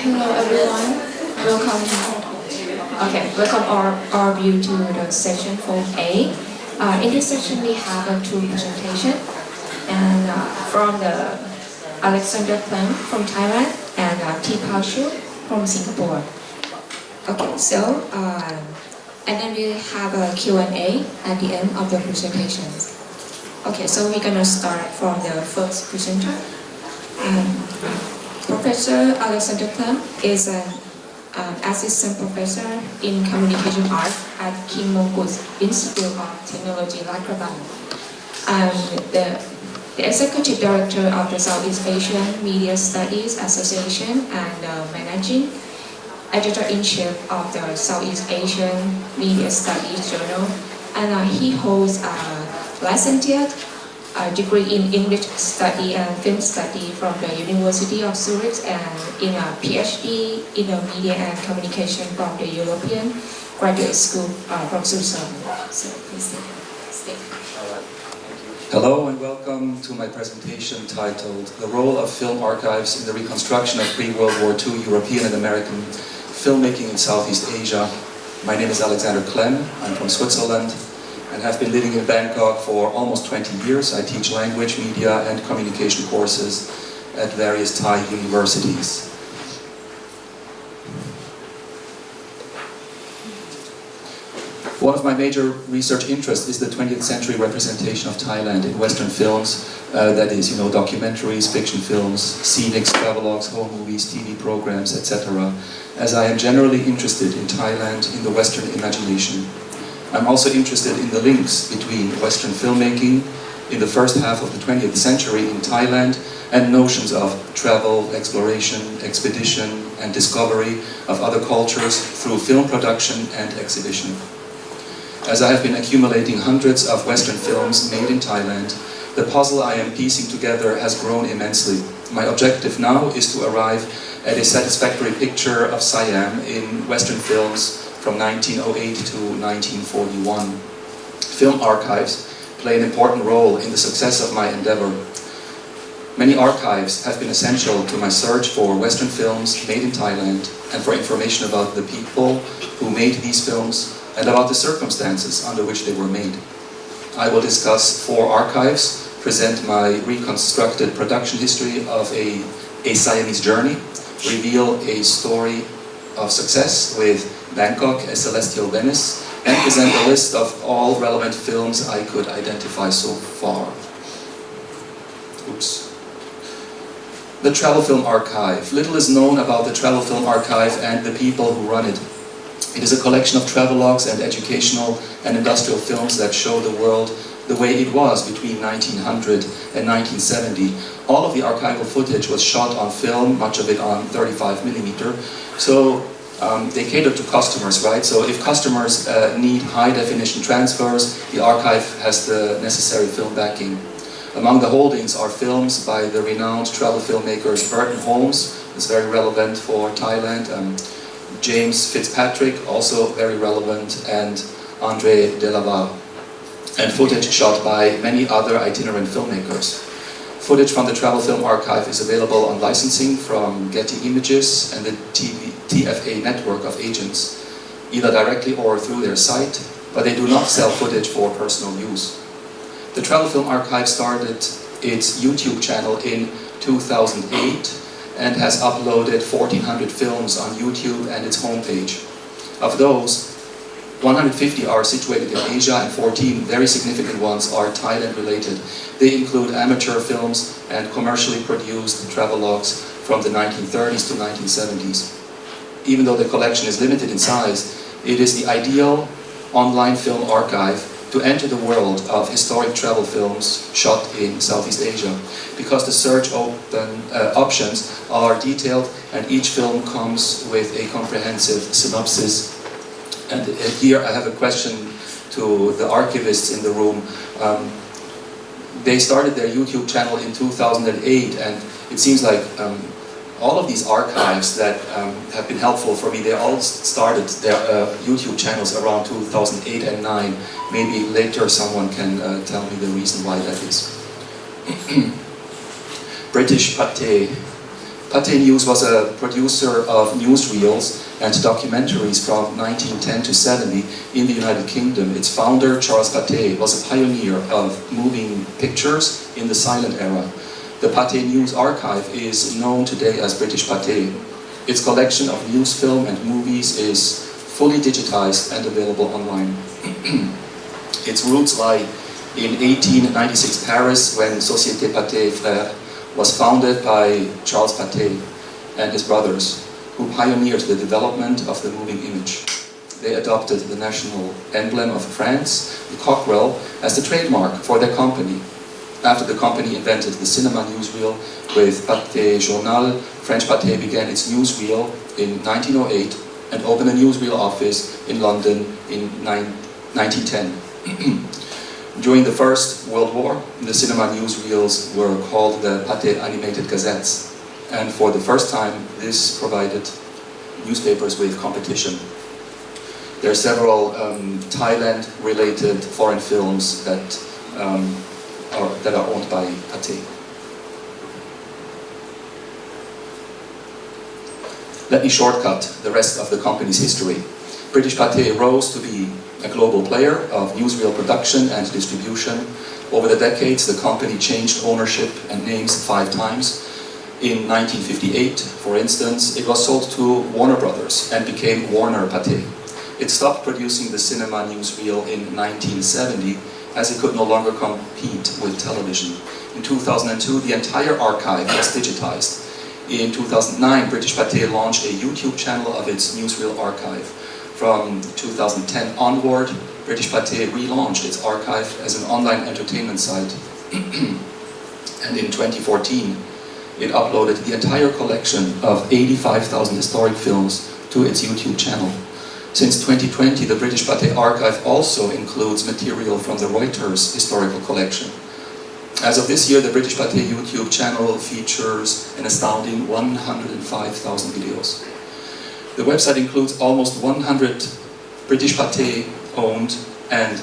Hello everyone, welcome. Welcome all of you to the section 4A. In this section we have two presentations, and from the Alexander KLEMM from Thailand and Pao CHEW from Singapore. And then we have a Q&A at the end of the presentations. So we're gonna start from the first presenter. Professor Alexander KLEMM is an assistant professor in communication art at King Mongkut Institute of Technology, Ladkrabang. The executive director of the Southeast Asian Media Studies Association and managing editor-in-chief of the Southeast Asian Media Studies Journal. And he holds a licentiate degree in English study and film study from the University of Zurich, and in a PhD in media and communication from the European Graduate School from Switzerland. So please stay. Hello and welcome to my presentation titled The Role of Film Archives in the Reconstruction of Pre-World War II European and American Filmmaking in Southeast Asia. My name is Alexander KLEMM. I'm from Switzerland and have been living in Bangkok for almost 20 years. I teach language, media and communication courses at various Thai universities. One of my major research interests is the 20th century representation of Thailand in Western films, that is, documentaries, fiction films, scenics, travelogues, home movies, TV programs, etc., as I am generally interested in Thailand in the Western imagination. I'm also interested in the links between Western filmmaking in the first half of the 20th century in Thailand and notions of travel, exploration, expedition, and discovery of other cultures through film production and exhibition. As I have been accumulating hundreds of Western films made in Thailand, the puzzle I am piecing together has grown immensely. My objective now is to arrive at a satisfactory picture of Siam in Western films from 1908 to 1941. Film archives play an important role in the success of my endeavor. Many archives have been essential to my search for Western films made in Thailand and for information about the people who made these films and about the circumstances under which they were made. I will discuss 4 archives, present my reconstructed production history of a Siamese journey, reveal a story of success with Bangkok as Celestial Venice, and present a list of all relevant films I could identify so far. The Travel Film Archive. Little is known about the Travel Film Archive and the people who run it. It is a collection of travelogues and educational and industrial films that show the world the way it was between 1900 and 1970. All of the archival footage was shot on film, much of it on 35mm. So they cater to customers, right? So if customers need high-definition transfers, the archive has the necessary film backing. Among the holdings are films by the renowned travel filmmakers Burton Holmes, is very relevant for Thailand, James Fitzpatrick, also very relevant, and Andre Delaval, and footage shot by many other itinerant filmmakers. Footage from the Travel Film Archive is available on licensing from Getty Images and the TFA network of agents, either directly or through their site, but they do not sell footage for personal use. The Travel Film Archive started its YouTube channel in 2008 and has uploaded 1,400 films on YouTube and its homepage. Of those, 150 are situated in Asia and 14 very significant ones are Thailand related. They include amateur films and commercially produced travelogues from the 1930s to 1970s. Even though the collection is limited in size, it is the ideal online film archive to enter the world of historic travel films shot in Southeast Asia, because the search options are detailed and each film comes with a comprehensive synopsis. And here I have a question to the archivists in the room. They started their YouTube channel in 2008, and it seems like all of these archives that have been helpful for me, they all started their YouTube channels around 2008 and 2009. Maybe later someone can tell me the reason why that is. British pate. Pate News was a producer of newsreels and documentaries from 1910 to 70 in the United Kingdom. Its founder, Charles Pate, was a pioneer of moving pictures in the silent era. The Pate News Archive is known today as British Pate. Its collection of news film and movies is fully digitized and available online. Its roots lie in 1896 Paris, when Société Pate Frères was founded by Charles Pate and his brothers, who pioneered the development of the moving image. They adopted the national emblem of France, the cockerel, as the trademark for their company. After the company invented the cinema newsreel with Pate Journal, French Pate began its newsreel in 1908 and opened a newsreel office in London in 1910. During the First World War, the cinema newsreels were called the Pate Animated Gazettes, and for the first time this provided newspapers with competition. There are several Thailand-related foreign films that are owned by Pate. Let me shortcut the rest of the company's history. British Pate rose to be a global player of newsreel production and distribution. Over the decades, the company changed ownership and names 5 times. In 1958, for instance, it was sold to Warner Brothers and became Warner Pate. It stopped producing the cinema newsreel in 1970 as it could no longer compete with television. In 2002, the entire archive was digitized. In 2009, British Pate launched a YouTube channel of its newsreel archive. From 2010 onward, British Pate relaunched its archive as an online entertainment site. And in 2014, it uploaded the entire collection of 85,000 historic films to its YouTube channel. Since 2020, the British Pate archive also includes material from the Reuters historical collection. As of this year, the British Pate YouTube channel features an astounding 105,000 videos. The website includes almost 100 British Pate-owned and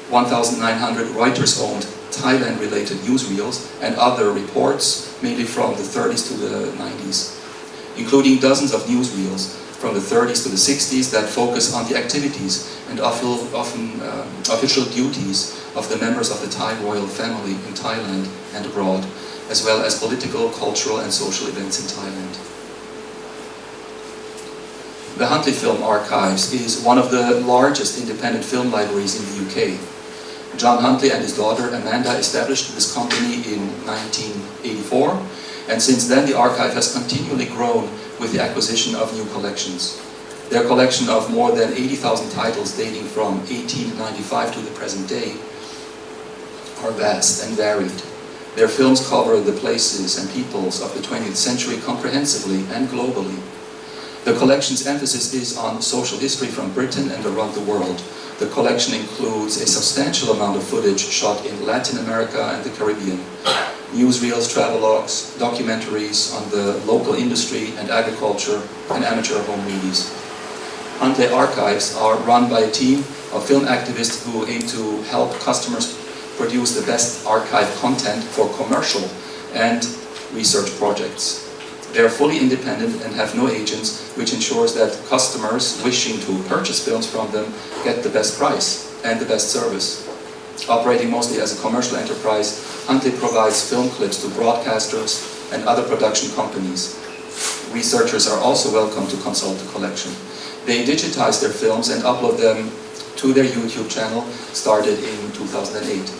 1,900 Reuters-owned Thailand-related newsreels and other reports, mainly from the 30s to the 90s, including dozens of newsreels from the 30s to the 60s that focus on the activities and often official duties of the members of the Thai royal family in Thailand and abroad, as well as political, cultural and social events in Thailand. The Huntley Film Archives is one of the largest independent film libraries in the UK. John Huntley and his daughter Amanda established this company in 1984, and since then the archive has continually grown with the acquisition of new collections. Their collection of more than 80,000 titles dating from 1895 to the present day are vast and varied. Their films cover the places and peoples of the 20th century comprehensively and globally. The collection's emphasis is on social history from Britain and around the world. The collection includes a substantial amount of footage shot in Latin America and the Caribbean. Newsreels, travelogues, documentaries on the local industry and agriculture, and amateur home movies. Huntley Archives are run by a team of film activists who aim to help customers produce the best archive content for commercial and research projects. They are fully independent and have no agents, which ensures that customers wishing to purchase films from them get the best price and the best service. Operating mostly as a commercial enterprise, Huntley provides film clips to broadcasters and other production companies. Researchers are also welcome to consult the collection. They digitize their films and upload them to their YouTube channel, started in 2008.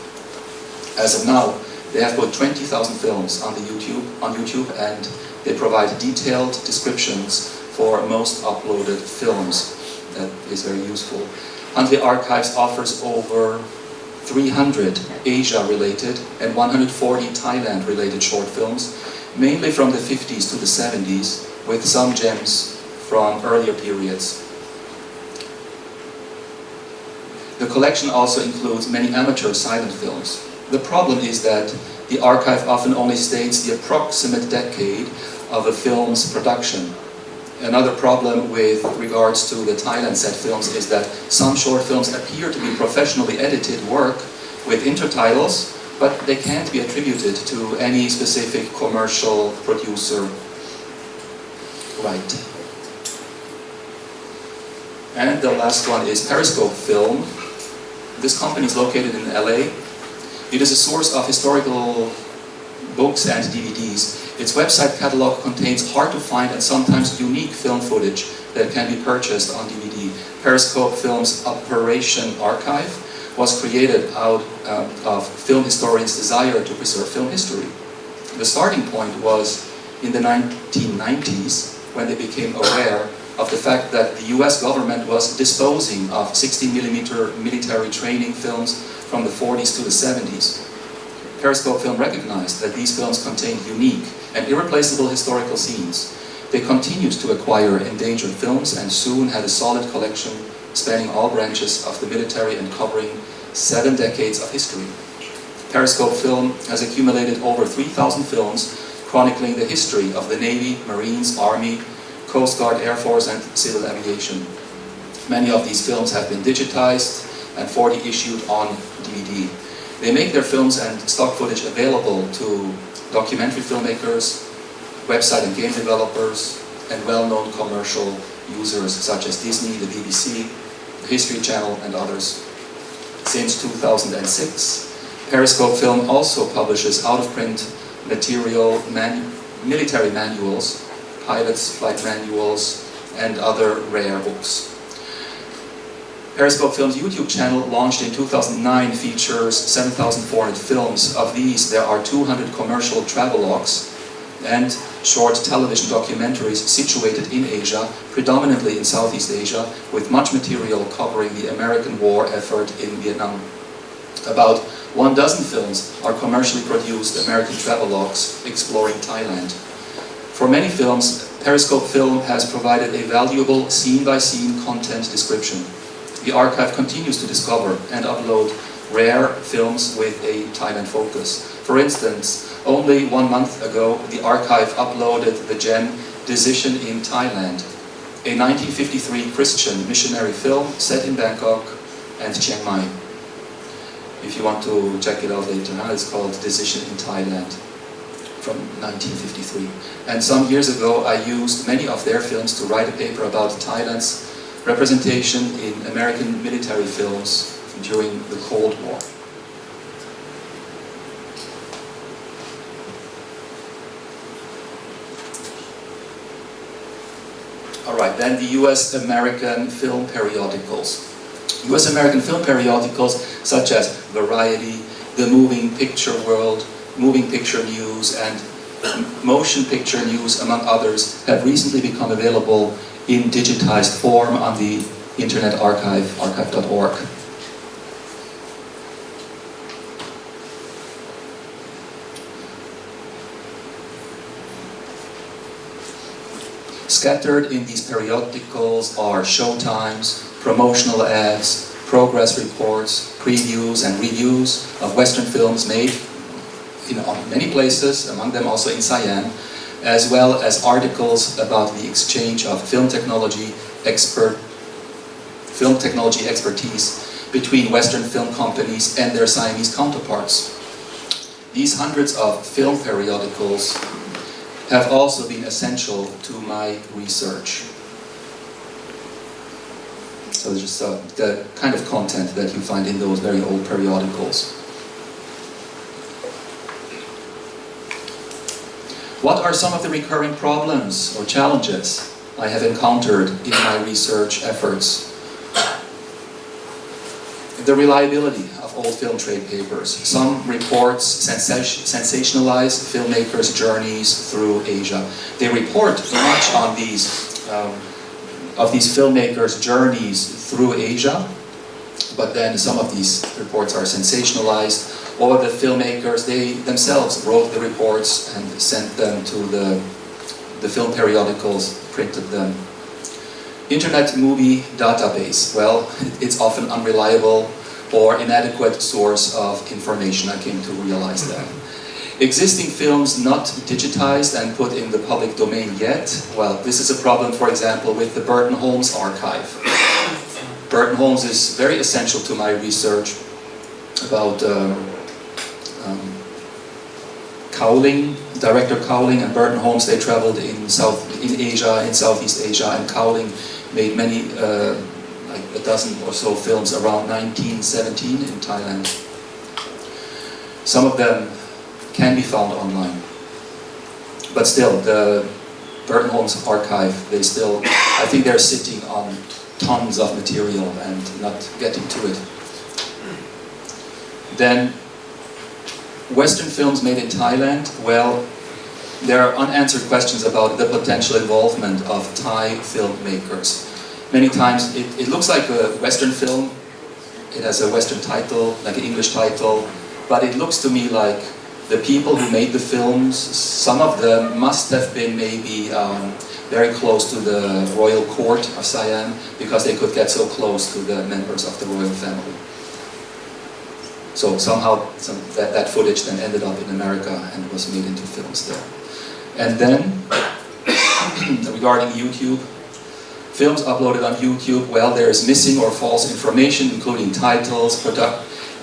As of now, they have put 20,000 films on YouTube, and they provide detailed descriptions for most uploaded films. That is very useful. Huntley Archives offers over 300 Asia-related and 140 Thailand-related short films, mainly from the 50s to the 70s, with some gems from earlier periods. The collection also includes many amateur silent films. The problem is that the archive often only states the approximate decade of a film's production. Another problem with regards to the Thailand set films is that some short films appear to be professionally edited work with intertitles, but they can't be attributed to any specific commercial producer Right. And the last one is Periscope Film. This company is located in LA. It is a source of historical books and DVDs. Its website catalog contains hard-to-find and sometimes unique film footage that can be purchased on DVD. Periscope Film's Operation Archive was created out of film historians' desire to preserve film history. The starting point was in the 1990s, when they became aware of the fact that the US government was disposing of 16mm military training films from the 40s to the 70s. Periscope Film recognized that these films contained unique and irreplaceable historical scenes. They continued to acquire endangered films and soon had a solid collection spanning all branches of the military and covering 7 decades of history. Periscope Film has accumulated over 3,000 films chronicling the history of the Navy, Marines, Army, Coast Guard, Air Force and civil aviation. Many of these films have been digitized and 40 issued on DVD. They make their films and stock footage available to documentary filmmakers, website and game developers, and well-known commercial users such as Disney, the BBC, the History Channel and others. Since 2006, Periscope Film also publishes out-of-print material, military manuals, pilots, flight manuals, and other rare books. Periscope Film's YouTube channel, launched in 2009, features 7,400 films. Of these, there are 200 commercial travelogues and short television documentaries situated in Asia, predominantly in Southeast Asia, with much material covering the American war effort in Vietnam. About 12 films are commercially produced American travelogues exploring Thailand. For many films, Periscope Film has provided a valuable scene-by-scene content description. The archive continues to discover and upload rare films with a Thailand focus. For instance, only 1 month ago, the archive uploaded the gem Decision in Thailand, a 1953 Christian missionary film set in Bangkok and Chiang Mai. If you want to check it out later, it's called Decision in Thailand from 1953. And some years ago, I used many of their films to write a paper about Thailand's representation in American military films during the Cold War. Alright, then the US-American film periodicals. US-American film periodicals such as Variety, The Moving Picture World, Moving Picture News, and Motion Picture News, among others, have recently become available in digitized form on the Internet Archive, archive.org. Scattered in these periodicals are showtimes, promotional ads, progress reports, previews and reviews of Western films made in many places, among them also in Siam, as well as articles about the exchange of film technology expertise between Western film companies and their Siamese counterparts. These hundreds of film periodicals have also been essential to my research. So it's just the kind of content that you find in those very old periodicals. What are some of the recurring problems or challenges I have encountered in my research efforts? The reliability of old film trade papers. Some reports sensationalize filmmakers' journeys through Asia. They report much on these filmmakers' journeys through Asia, but then some of these reports are sensationalized, or the filmmakers, they themselves wrote the reports and sent them to the film periodicals, printed them. Internet movie database, well, it's often unreliable or inadequate source of information. I came to realize that. Existing films not digitized and put in the public domain yet, well, this is a problem, for example, with the Burton Holmes archive. Burton Holmes is very essential to my research about Cowling, director Cowling and Burton Holmes, they traveled in Asia, in Southeast Asia, and Cowling made many, like a dozen or so films around 1917 in Thailand. Some of them can be found online, but still, the Burton Holmes archive, they still, I think they're sitting on tons of material and not getting to it. Then, Western films made in Thailand, well, there are unanswered questions about the potential involvement of Thai filmmakers. Many times it looks like a Western film, it has a Western title, like an English title, but it looks to me like the people who made the films, some of them must have been maybe very close to the royal court of Siam, because they could get so close to the members of the royal family. So somehow that footage then ended up in America and was made into films there. And then, regarding YouTube, films uploaded on YouTube, well, there is missing or false information, including titles,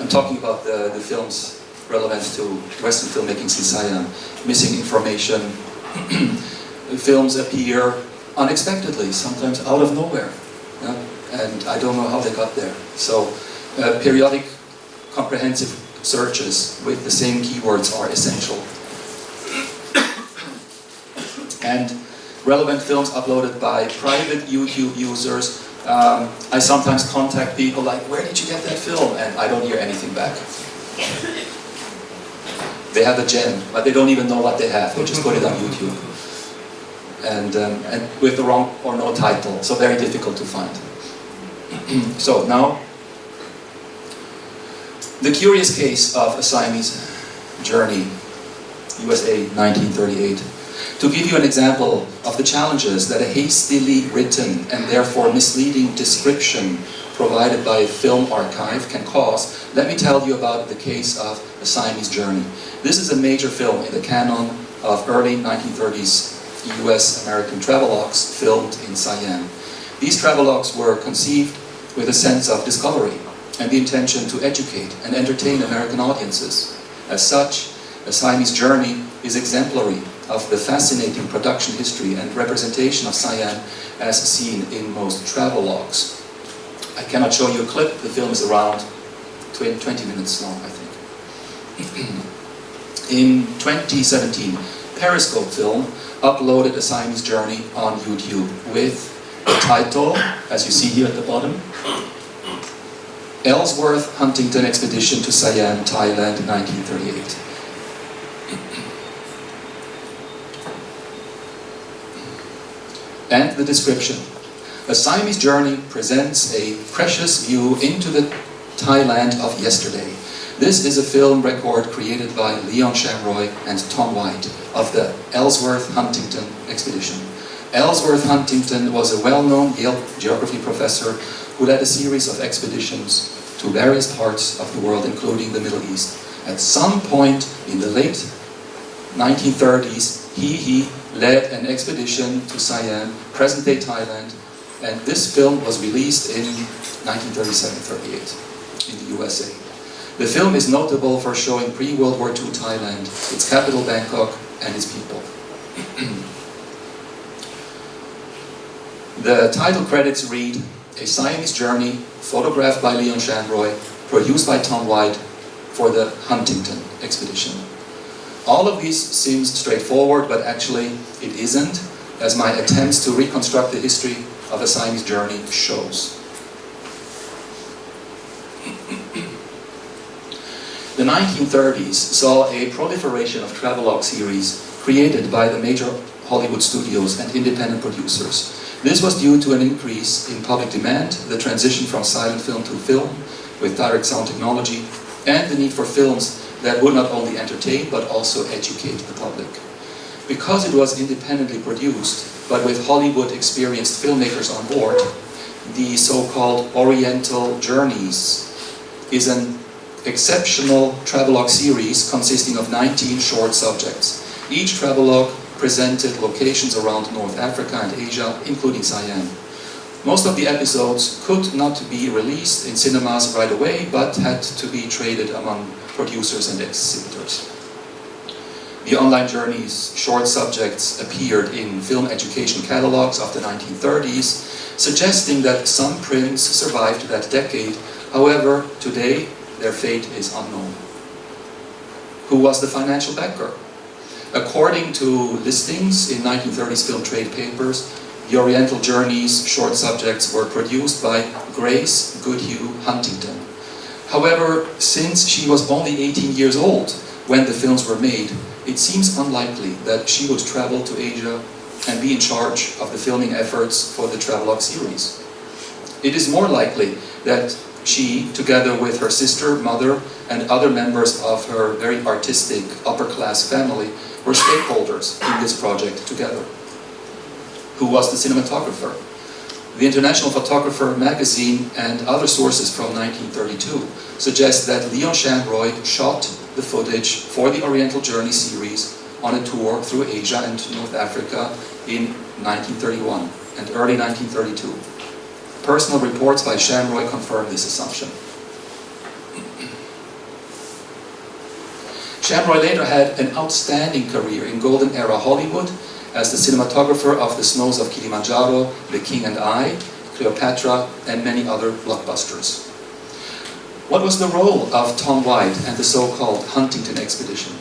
I'm talking about the films relevant to Western filmmaking in Siam. Missing information. Films appear unexpectedly, sometimes out of nowhere. And I don't know how they got there. So, periodic comprehensive searches with the same keywords are essential. And relevant films uploaded by private YouTube users, I sometimes contact people like, where did you get that film? And I don't hear anything back. They have a gem, but they don't even know what they have. They just put it on YouTube. And with the wrong or no title, so very difficult to find. So now, the curious case of a Siamese journey, USA 1938. To give you an example of the challenges that a hastily written and therefore misleading description provided by a film archive can cause, let me tell you about the case of a Siamese journey. This is a major film in the canon of early 1930s US-American travelogues filmed in Siam. These travelogues were conceived with a sense of discovery and the intention to educate and entertain American audiences. As such, A Siamese Journey is exemplary of the fascinating production history and representation of Siam as seen in most travelogues. I cannot show you a clip, the film is around 20 minutes long, I think. In 2017, Periscope Film uploaded A Siamese Journey on YouTube with the title, as you see here at the bottom, Ellsworth Huntington Expedition to Siam, Thailand, 1938. And the description. A Siamese Journey presents a precious view into the Thailand of yesterday. This is a film record created by Leon Shamroy and Tom White of the Ellsworth Huntington Expedition. Ellsworth Huntington was a well-known Yale geography professor who led a series of expeditions to various parts of the world, including the Middle East. At some point in the late 1930s, he led an expedition to Siam, present-day Thailand, and this film was released in 1937-38 in the USA. The film is notable for showing pre-World War II Thailand, its capital Bangkok, and its people. The title credits read, A Siamese Journey, photographed by Leon Shamroy, produced by Tom White for the Huntington Expedition. All of these seems straightforward, but actually it isn't, as my attempts to reconstruct the history of A Siamese Journey shows. The 1930s saw a proliferation of travelogue series created by the major Hollywood studios and independent producers. This was due to an increase in public demand, the transition from silent film to film with direct sound technology, and the need for films that would not only entertain but also educate the public. Because it was independently produced, but with Hollywood experienced filmmakers on board, the so-called Oriental Journeys is an exceptional travelogue series consisting of 19 short subjects. Each travelogue presented locations around North Africa and Asia, including Siam. Most of the episodes could not be released in cinemas right away, but had to be traded among producers and exhibitors. The online journeys short subjects appeared in film education catalogs of the 1930s, suggesting that some prints survived that decade. However, today their fate is unknown. Who was the financial backer? According to listings in 1930s film trade papers, the Oriental Journeys short subjects were produced by Grace Goodhue Huntington. However, since she was only 18 years old when the films were made, it seems unlikely that she would travel to Asia and be in charge of the filming efforts for the travelogue series. It is more likely that she, together with her sister, mother, and other members of her very artistic upper-class family, were stakeholders in this project together. Who was the cinematographer? The International Photographer magazine and other sources from 1932 suggest that Leon Shamroy shot the footage for the Oriental Journey series on a tour through Asia and North Africa in 1931 and early 1932. Personal reports by Shamroy confirm this assumption. Shamroy later had an outstanding career in Golden Era Hollywood as the cinematographer of The Snows of Kilimanjaro, The King and I, Cleopatra, and many other blockbusters. What was the role of Tom White and the so-called Huntington Expedition?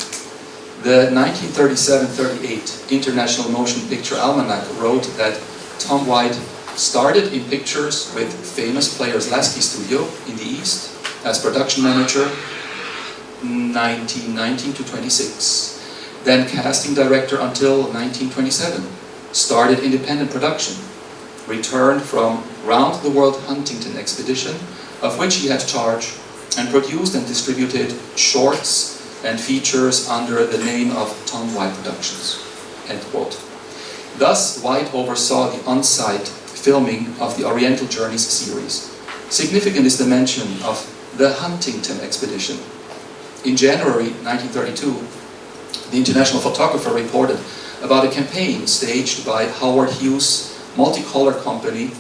The 1937-38 International Motion Picture Almanac wrote that Tom White started in pictures with famous players Lasky Studio in the East as production manager 1919 to 26. Then casting director until 1927, started independent production, returned from round-the-world Huntington Expedition, of which he had charge, and produced and distributed shorts and features under the name of Tom White Productions." End quote. Thus, White oversaw the on-site filming of the Oriental Journeys series. Significant is the mention of the Huntington Expedition. In January 1932, the International Photographer reported about a campaign staged by Howard Hughes Multicolor Company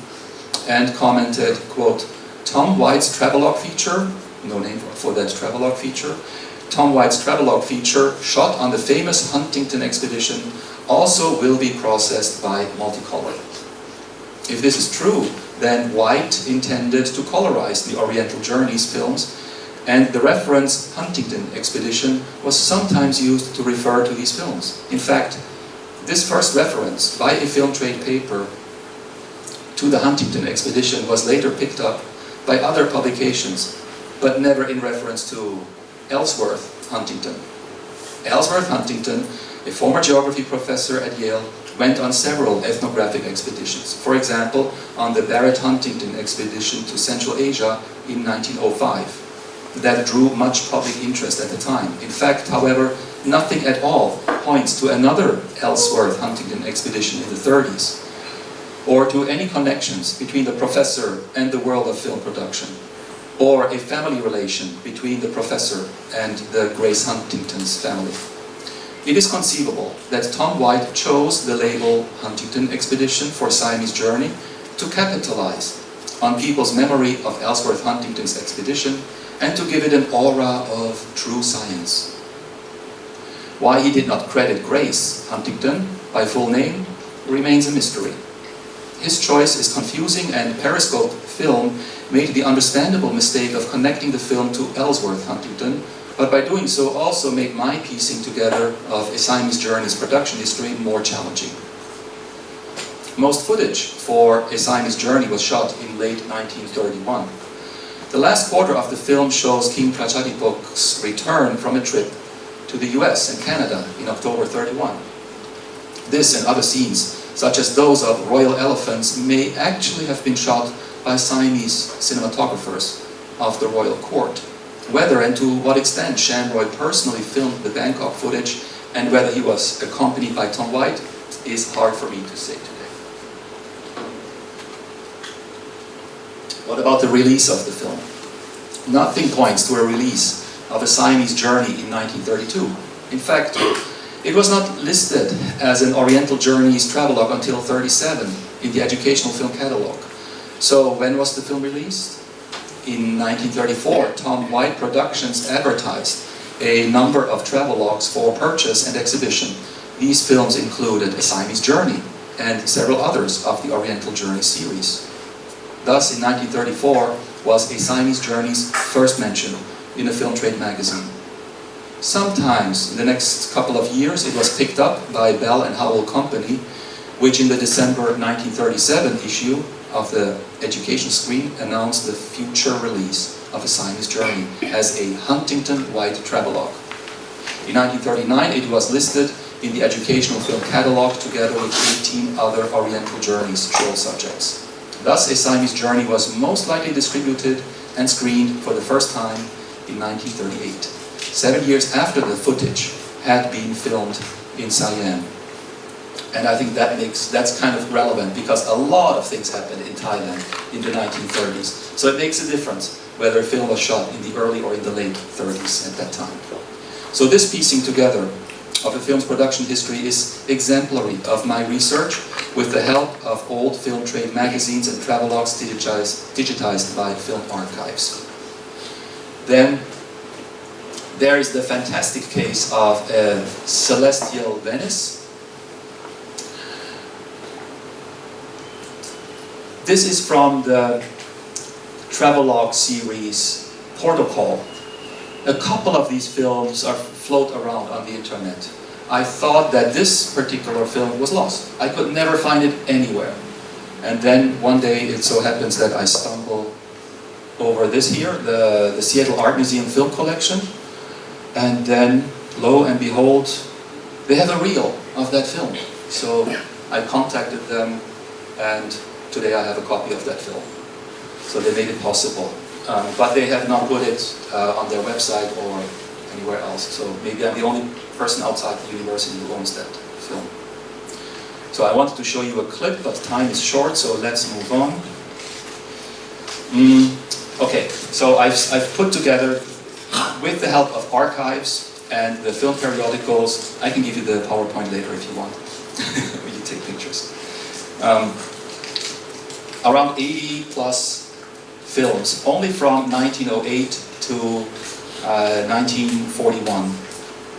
and commented, quote, "Tom White's travelogue feature," no name for that travelogue feature, "Tom White's travelogue feature shot on the famous Huntington Expedition also will be processed by Multicolor." If this is true, then White intended to colorize the Oriental Journeys films, and the reference Huntington Expedition was sometimes used to refer to these films. In fact, this first reference by a film trade paper to the Huntington Expedition was later picked up by other publications, but never in reference to Ellsworth Huntington. Ellsworth Huntington, a former geography professor at Yale, went on several ethnographic expeditions. For example, on the Barrett-Huntington expedition to Central Asia in 1905. That drew much public interest at the time. In fact, however, nothing at all points to another Ellsworth Huntington expedition in the 30s, or to any connections between the professor and the world of film production, or a family relation between the professor and the Grace Huntington's family. It is conceivable that Tom White chose the label Huntington Expedition for Siamese Journey to capitalize on people's memory of Ellsworth Huntington's expedition and to give it an aura of true science. Why he did not credit Grace Huntington by full name remains a mystery. His choice is confusing, and Periscope Film made the understandable mistake of connecting the film to Ellsworth Huntington, but by doing so also made my piecing together of A Siamese Journey's production history more challenging. Most footage for A Siamese Journey was shot in late 1931. The last quarter of the film shows King Prachadipok's return from a trip to the US and Canada in October 31. This and other scenes, such as those of royal elephants, may actually have been shot by Siamese cinematographers of the royal court. Whether and to what extent Shamroy personally filmed the Bangkok footage and whether he was accompanied by Tom White is hard for me to say today. What about the release of the film? Nothing points to a release of A Siamese Journey in 1932. In fact, it was not listed as an Oriental Journeys travelogue until 1937 in the Educational Film Catalog. So when was the film released? In 1934, Tom White Productions advertised a number of travelogues for purchase and exhibition. These films included A Siamese Journey and several others of the Oriental Journey series. Thus, in 1934 was A Siamese Journey's first mention in a film trade magazine. Sometimes, in the next couple of years, it was picked up by Bell and Howell Company, which in the December 1937 issue of the Education Screen announced the future release of A Siamese Journey as a Huntington White travelogue. In 1939, it was listed in the Educational Film Catalogue together with 18 other Oriental Journeys show subjects. Thus, A Siamese Journey was most likely distributed and screened for the first time in 1938, 7 years after the footage had been filmed in Siam. And I think that's kind of relevant because a lot of things happened in Thailand in the 1930s. So it makes a difference whether a film was shot in the early or in the late 30s at that time. So this piecing together of a film's production history is exemplary of my research with the help of old film trade magazines and travelogues digitized by film archives. Then there is the fantastic case of Celestial Venice. This is from the travelogue series Protocol. A couple of these films float around on the internet. I thought that this particular film was lost. I could never find it anywhere. And then one day it so happens that I stumble over this here, the Seattle Art Museum film collection. And then, lo and behold, they have a reel of that film. So I contacted them, and today I have a copy of that film. So they made it possible. But they have not put it on their website or anywhere else. So maybe I'm the only person outside the university who owns that film. So I wanted to show you a clip, but time is short, so let's move on. Okay, so I've put together, with the help of archives and the film periodicals, I can give you the PowerPoint later if you want, when you take pictures. Around 80 plus films, only from 1908 to 1941.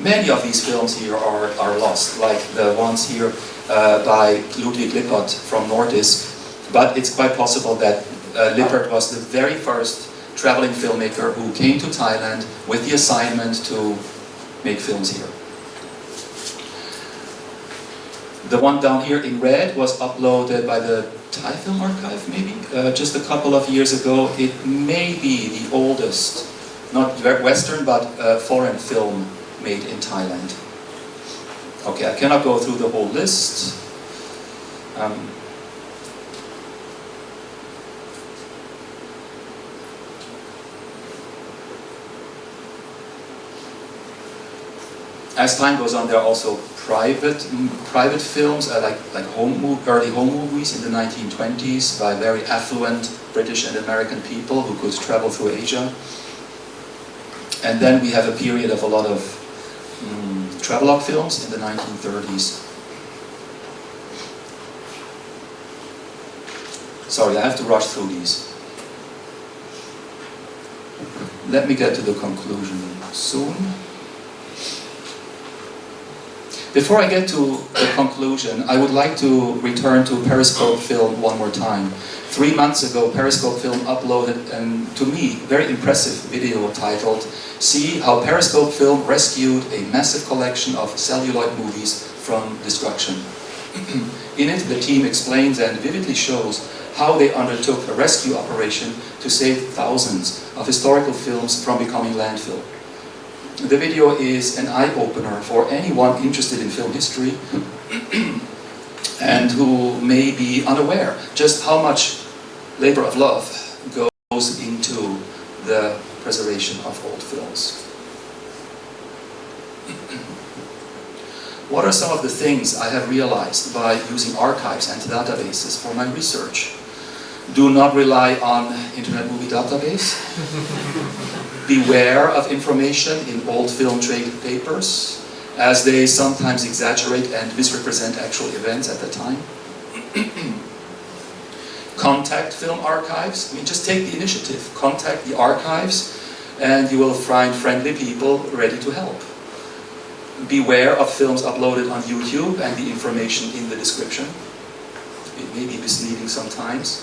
Many of these films here are lost, like the ones here by Ludwig Lippert from Nordisk. But it's quite possible that Lippert was the very first traveling filmmaker who came to Thailand with the assignment to make films here. The one down here in red was uploaded by the Thai Film Archive, maybe, just a couple of years ago. It may be the oldest, not Western, but foreign film made in Thailand. Okay, I cannot go through the whole list. As time goes on, there are also private films, like early home movies in the 1920s by very affluent British and American people who could travel through Asia. And then we have a period of a lot of travelogue films in the 1930s. Sorry, I have to rush through these. Let me get to the conclusion soon. Before I get to the conclusion, I would like to return to Periscope Film one more time. 3 months ago, Periscope Film uploaded to me, very impressive video titled "See How Periscope Film Rescued a Massive Collection of Celluloid Movies from Destruction." In it, the team explains and vividly shows how they undertook a rescue operation to save thousands of historical films from becoming landfill. The video is an eye-opener for anyone interested in film history and who may be unaware just how much labor of love goes into the preservation of old films. What are some of the things I have realized by using archives and databases for my research? Do not rely on Internet Movie Database. Beware of information in old film trade papers, as they sometimes exaggerate and misrepresent actual events at the time. Contact film archives. I mean, just take the initiative. Contact the archives and you will find friendly people ready to help. Beware of films uploaded on YouTube and the information in the description. It may be misleading sometimes.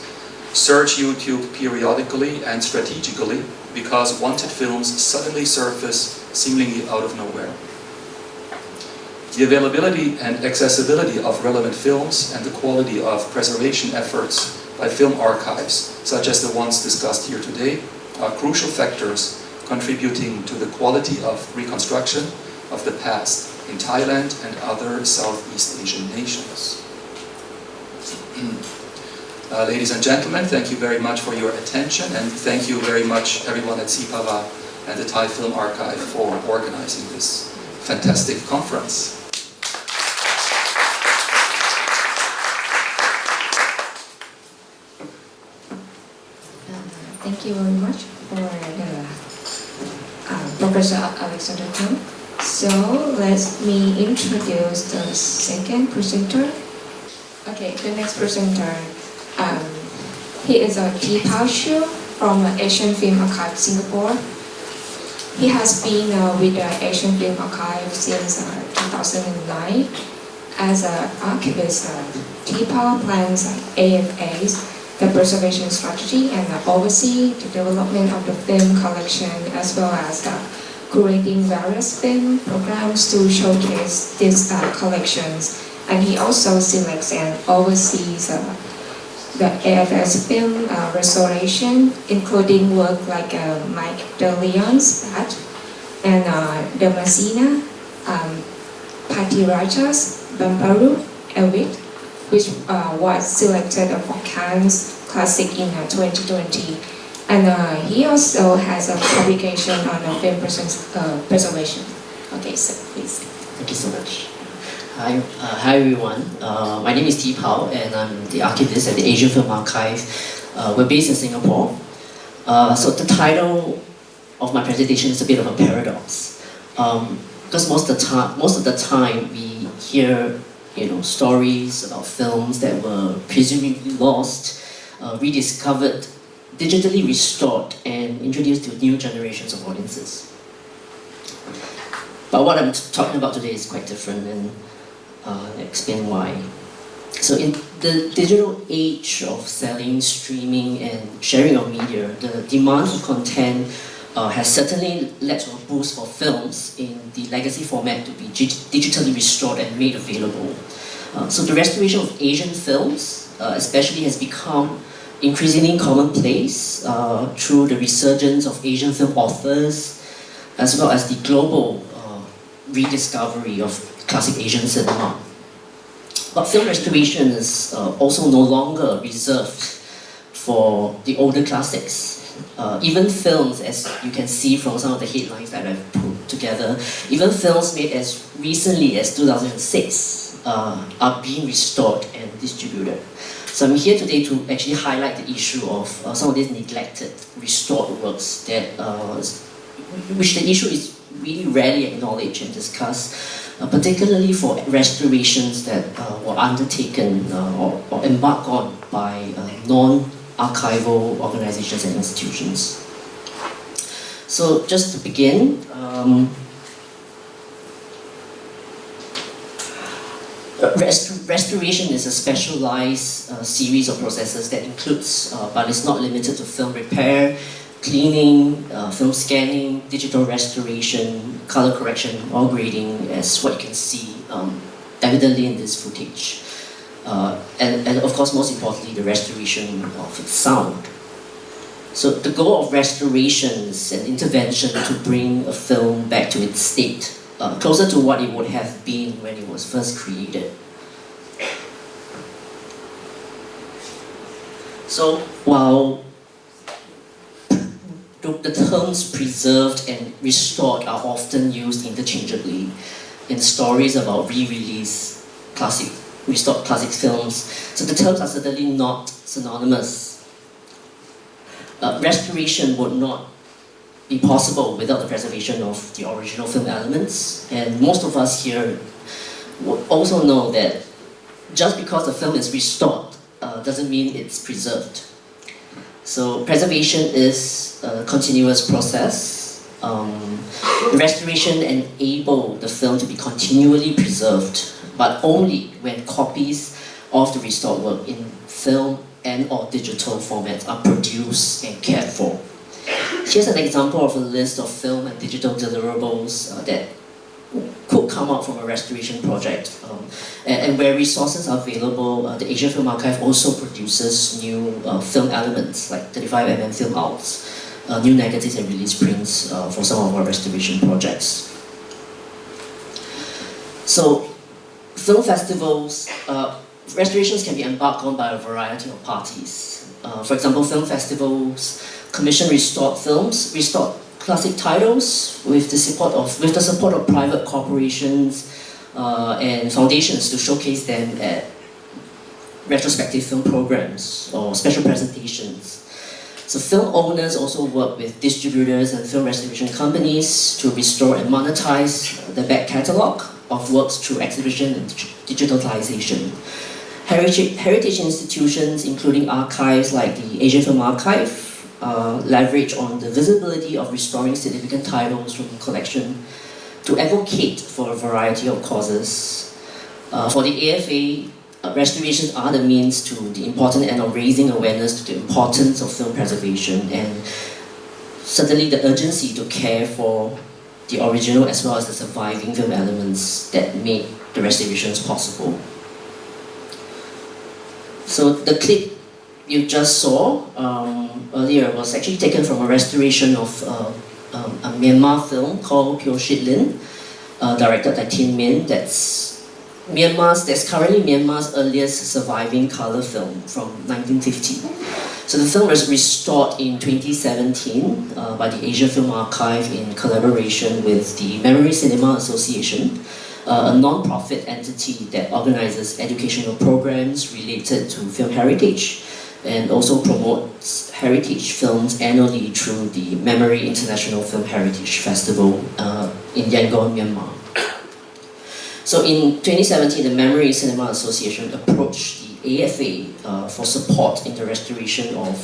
Search YouTube periodically and strategically, because wanted films suddenly surface seemingly out of nowhere. The availability and accessibility of relevant films and the quality of preservation efforts by film archives, such as the ones discussed here today, are crucial factors contributing to the quality of reconstruction of the past in Thailand and other Southeast Asian nations. Ladies and gentlemen, thank you very much for your attention, and thank you very much everyone at SEAPAVAA and the Thai Film Archive for organizing this fantastic conference. Thank you very much for the Professor Alexander Thom. So let me introduce the second presenter. Okay, the next presenter, he is Pao CHEW from Asian Film Archive, Singapore. He has been with the Asian Film Archive since 2009. As an archivist, Pao plans AFAs, the preservation strategy, and oversee the development of the film collection, as well as curating various film programs to showcase these collections. And he also selects and oversees the AFS film restoration, including work like Mike de Leon's Bat and De Messina, Patiraja's Bambaru Elvit, which was selected for Cannes Classic in 2020. And he also has a publication on film preservation. Okay, so please. Thank you so much. Hi everyone. My name is Pao, and I'm the archivist at the Asian Film Archive. We're based in Singapore. So the title of my presentation is a bit of a paradox, because most of the time we hear stories about films that were presumably lost, rediscovered, digitally restored, and introduced to new generations of audiences. But what I'm talking about today is quite different, and I'll explain why. So in the digital age of selling, streaming, and sharing of media, the demand for content has certainly led to a boost for films in the legacy format to be digitally restored and made available. So the restoration of Asian films especially has become increasingly commonplace through the resurgence of Asian film authors, as well as the global rediscovery of classic Asian cinema. But film restoration is also no longer reserved for the older classics. Even films, as you can see from some of the headlines that I've put together, even films made as recently as 2006 are being restored and distributed. So I'm here today to actually highlight the issue of some of these neglected, restored works that, which the issue is really rarely acknowledged and discussed, particularly for restorations that were undertaken or embarked on by non-archival organizations and institutions. So just to begin, restoration is a specialized series of processes that includes, but is not limited to, film repair, cleaning, film scanning, digital restoration, color correction, or grading, as what you can see evidently in this footage. And of course, most importantly, the restoration of sound. So the goal of restoration is an intervention to bring a film back to its state, closer to what it would have been when it was first created. So while the terms preserved and restored are often used interchangeably in stories about re-release restored classic films, so the terms are certainly not synonymous. Restoration would not be possible without the preservation of the original film elements, and most of us here would also know that just because the film is restored doesn't mean it's preserved. So preservation is a continuous process, The restoration enabled the film to be continually preserved, but only when copies of the restored work in film and or digital formats are produced and cared for. Here's an example of a list of film and digital deliverables that could come out from a restoration project. And where resources are available, the Asia Film Archive also produces new film elements like 35mm film outs, new negatives and release prints for some of our restoration projects. So, film festivals, restorations can be embarked on by a variety of parties. For example, film festivals commission restored films, restored classic titles with the support of private corporations and foundations to showcase them at retrospective film programs or special presentations. So film owners also work with distributors and film restoration companies to restore and monetize the back catalogue of works through exhibition and digitalization. Heritage institutions, including archives like the Asian Film Archive, leverage on the visibility of restoring significant titles from the collection to advocate for a variety of causes. For the AFA, restorations are the means to the important end of raising awareness to the importance of film preservation and certainly the urgency to care for the original as well as the surviving film elements that made the restorations possible. So the clip you just saw earlier was actually taken from a restoration of a Myanmar film called Pao CHEW, directed by Tin Min. That's currently Myanmar's earliest surviving colour film from 1950. So the film was restored in 2017 by the Asia Film Archive in collaboration with the Memory Cinema Association, a non-profit entity that organizes educational programs related to film heritage and also promotes heritage films annually through the Memory International Film Heritage Festival in Yangon, Myanmar. So in 2017, the Memory Cinema Association approached the AFA for support in the restoration of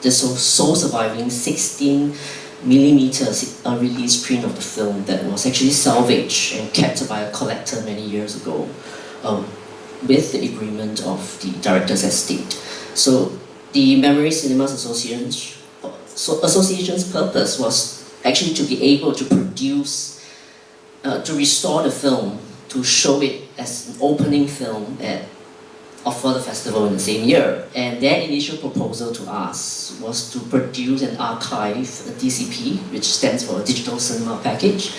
the sole surviving 16mm release print of the film that was actually salvaged and kept by a collector many years ago with the agreement of the director's estate. So the Memory Cinemas Association's purpose was actually to be able to produce, to restore the film, to show it as an opening film at a further festival in the same year. And their initial proposal to us was to produce an archive, a DCP, which stands for Digital Cinema Package,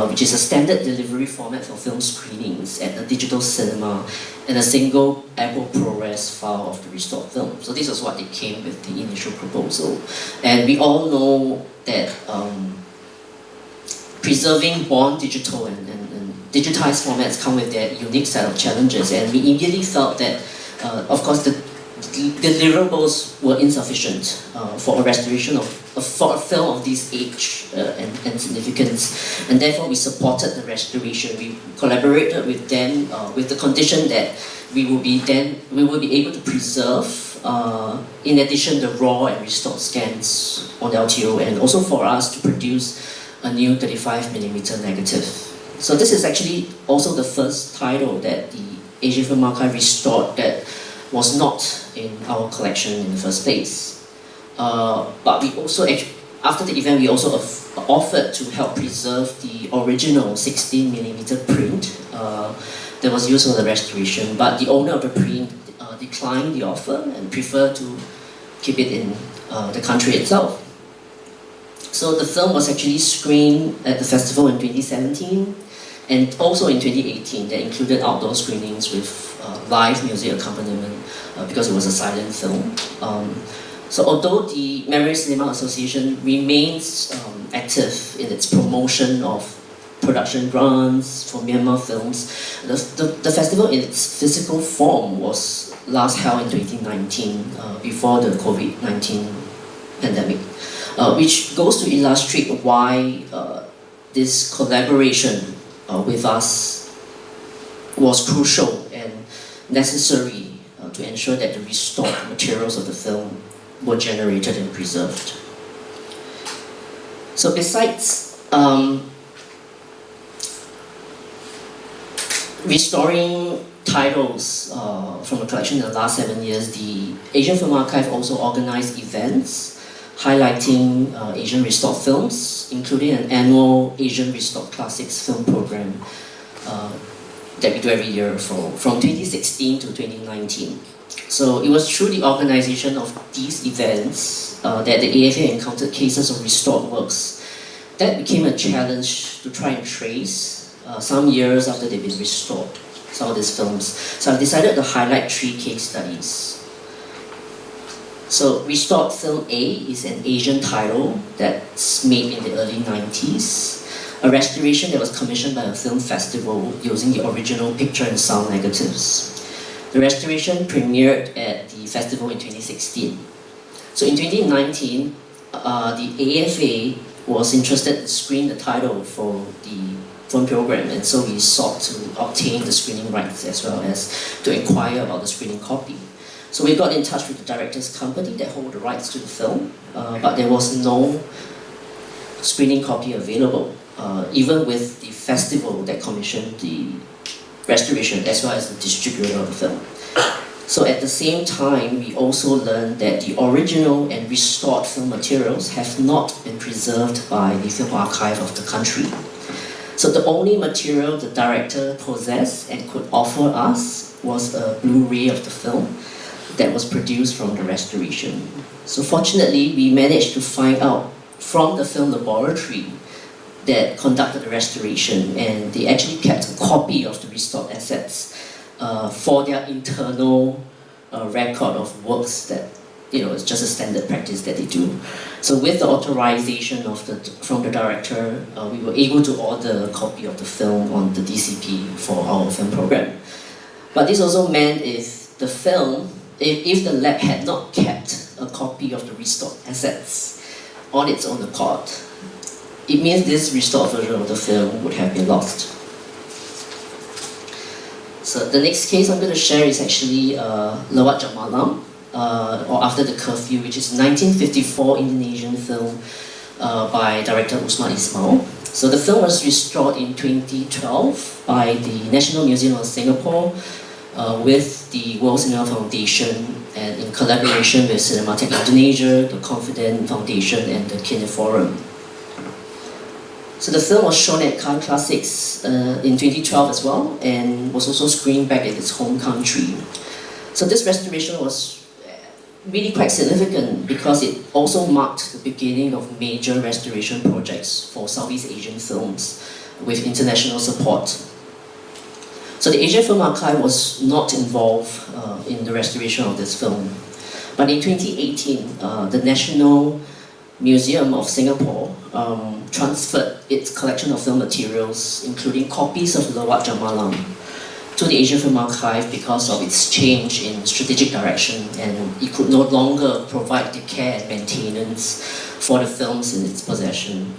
which is a standard delivery format for film screenings at a digital cinema, and a single Apple ProRes file of the restored film. So this was what it came with the initial proposal. And we all know that preserving born digital and digitized formats come with their unique set of challenges, and we immediately felt that, of course, the deliverables were insufficient for a restoration for a film of this age and significance, and therefore we supported the restoration. We collaborated with them with the condition that we will be able to preserve, in addition, the raw and restored scans on LTO, and also for us to produce a new 35mm negative. So this is actually also the first title that the Asian Film Archive restored that was not in our collection in the first place. But we also, after the event, we also offered to help preserve the original 16mm print that was used for the restoration, but the owner of the print declined the offer and preferred to keep it in the country itself. So the film was actually screened at the festival in 2017 and also in 2018. That included outdoor screenings with live music accompaniment because it was a silent film. So although the Memory Cinema Association remains active in its promotion of production grants for Myanmar films, the festival in its physical form was last held in 2019 before the COVID-19 pandemic, which goes to illustrate why this collaboration with us was crucial and necessary to ensure that the restored materials of the film were generated and preserved. So besides restoring titles from a collection in the last 7 years, the Asian Film Archive also organized events highlighting Asian restored films, including an annual Asian Restored Classics film program that we do every year from 2016 to 2019. So it was through the organization of these events that the AFA encountered cases of restored works that became a challenge to try and trace some years after they've been restored, some of these films. So I've decided to highlight 3 case studies. So Restored Film A is an Asian title that's made in the early 90s, a restoration that was commissioned by a film festival using the original picture and sound negatives. The restoration premiered at the festival in 2016. So in 2019, the AFA was interested to screen the title for the film program, and so we sought to obtain the screening rights as well as to inquire about the screening copy. So we got in touch with the director's company that hold the rights to the film, but there was no screening copy available, even with the festival that commissioned the restoration as well as the distributor of the film. So at the same time, we also learned that the original and restored film materials have not been preserved by the Film Archive of the country. So the only material the director possessed and could offer us was a Blu-ray of the film that was produced from the restoration. So fortunately, we managed to find out from the film laboratory that conducted the restoration, and they actually kept a copy of the restored assets for their internal record of works that, it's just a standard practice that they do. So with the authorization from the director, we were able to order a copy of the film on the DCP for our film program. But this also meant if the lab had not kept a copy of the restored assets on its own accord, it means this restored version of the film would have been lost. So the next case I'm going to share is actually Lewat Jamalam, or After the Curfew, which is a 1954 Indonesian film by director Usman Ismail. So the film was restored in 2012 by the National Museum of Singapore with the World Cinema Foundation and in collaboration with Cinematheque Indonesia, the Confident Foundation and the Kine Forum. So the film was shown at Cannes Classics in 2012 as well, and was also screened back in its home country. So this restoration was really quite significant because it also marked the beginning of major restoration projects for Southeast Asian films with international support. So the Asian Film Archive was not involved in the restoration of this film. But in 2018, the National Museum of Singapore transferred its collection of film materials, including copies of Lewat Jamalam, to the Asian Film Archive because of its change in strategic direction, and it could no longer provide the care and maintenance for the films in its possession.